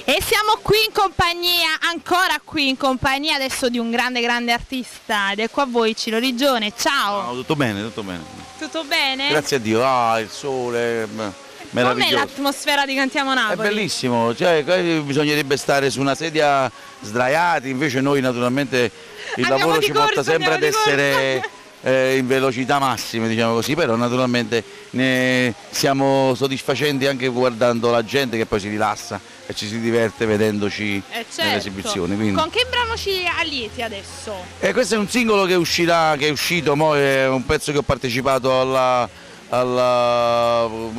E siamo qui in compagnia, ancora qui in compagnia adesso di un grande artista ed è qua a voi Ciro Rigione, ciao! No, tutto bene, tutto bene. Tutto bene? Grazie a Dio, il sole, meraviglioso. Com'è l'atmosfera di Cantiamo Napoli? È bellissimo, cioè bisognerebbe stare su una sedia sdraiati, invece noi naturalmente il lavoro ci porta sempre ad essere in velocità massime, diciamo così, però naturalmente ne siamo soddisfacenti anche guardando la gente che poi si rilassa e ci si diverte vedendoci certo. nelle esibizioni. Quindi. Con che brano ci allieti adesso? Questo è un singolo che è uscito, è un pezzo che ho partecipato alla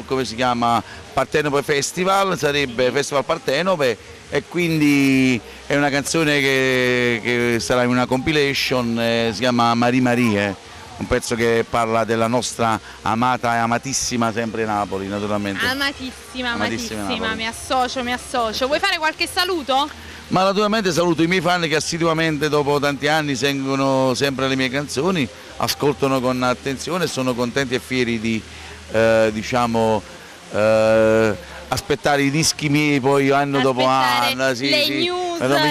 come si chiama? Partenope Festival, sarebbe Festival Partenope, e quindi è una canzone che sarà in una compilation, si chiama Marie Marie. Un pezzo che parla della nostra amata e amatissima sempre Napoli, naturalmente. Amatissima, Napoli. mi associo. Vuoi fare qualche saluto? Ma naturalmente saluto i miei fan che assiduamente dopo tanti anni seguono sempre le mie canzoni, ascoltano con attenzione e sono contenti e fieri di aspettare i dischi miei poi anno dopo anno, news, mi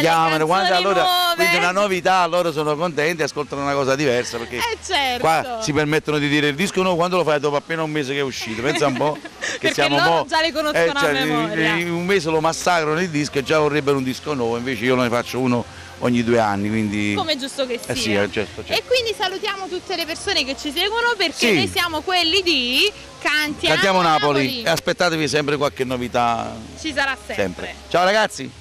chiamano, nuove. quindi una novità, loro sono contenti, ascoltano una cosa diversa perché certo. qua si permettono di dire il disco nuovo quando lo fai dopo appena un mese che è uscito, pensa un po' che perché siamo loro già le conoscono a memoria. In un mese lo massacrano il disco e già vorrebbero un disco nuovo, invece io ne faccio uno ogni 2 anni, quindi come è giusto che sia. Sì, certo. E quindi salutiamo tutte le persone che ci seguono perché noi siamo quelli di Cantiamo Napoli e aspettatevi sempre qualche novità. Ci sarà sempre. Ciao ragazzi.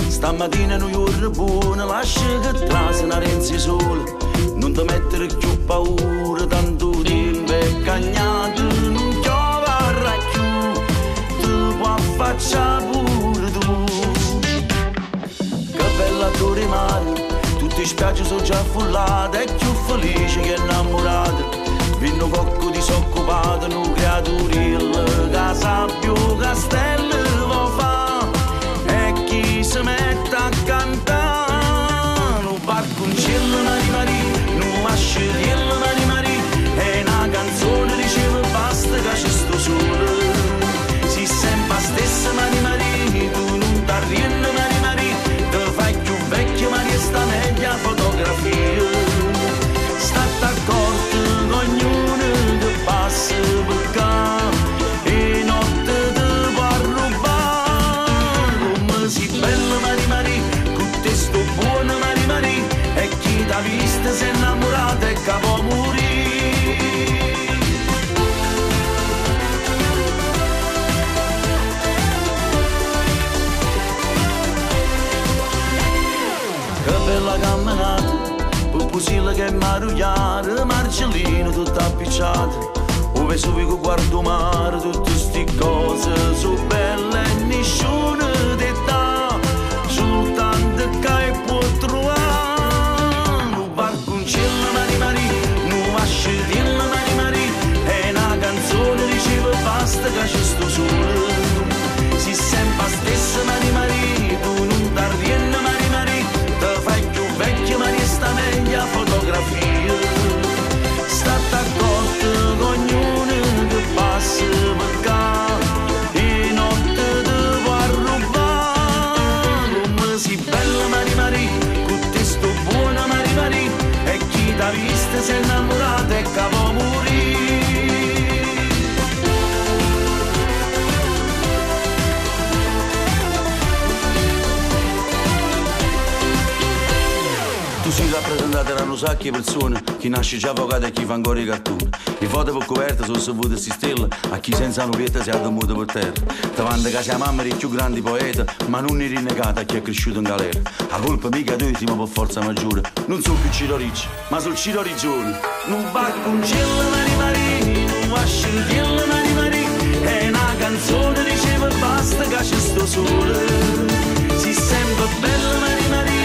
Stamattina non giorno buono, lascia che trase una renzi sola, non ti mettere più paura, tanto tempo è cagnato, non piove più, ti può affacciare pure tu. Che bella torre mare, tutte le spiagge sono già affollate, è più felice che innamorata, vinno cocco disoccupato, non creature, casa più castello lo fa. Chi si mette a cantare, un barconcello Marie Marie, un masceriello Marie Marie, è una canzone diceva basta che c'è sto sole, si sempre la stessa Marie Marie, tu non t'arriende Marie Marie, te fai più vecchio Marie sta meglio fotografia, state accorti ognuno che passa per qua. La vista si è innamorata e capo morì. Che bella camminata, Puppusilla che è marugliata, Marcellino tutta appicciata, o Vesuvio che guardo mare, tutte sti cose sono belle e nessuna d'età, soltanto che può trovare. Marie Marie, non masceriello Marie Marie, è una canzone diceva basta che c'è sto sole, si sempre la stessa Marie Marie, tu non t'arriende Marie Marie, te fai più vecchio Marie sta meglio fotografia, state accorti ognuno che passa per qua, e notte te può rubare, come si bella Marie Marie, con te sto buona Marie Marie, la vista si è innamorata e capo morì. Tu sei rappresentata da un sacco di persone, chi nasce già avvocato e chi fa ancora i cartoni. Le foto per coperta sono sapute si stelle, a chi senza una pieta si è addomuto per terra. Davanti a sia mamma è il più grande poeta, ma non è rinnegata a chi è cresciuto in galera. La colpa mica è ultima per forza maggiore, non sono più Ciro Ricci, ma sono Ciro Rigione. Non barconcello Marie Marie, non masceriello Marie Marie, è una canzone diceva basta che c'è sto sole, si sente bella Marie Marie.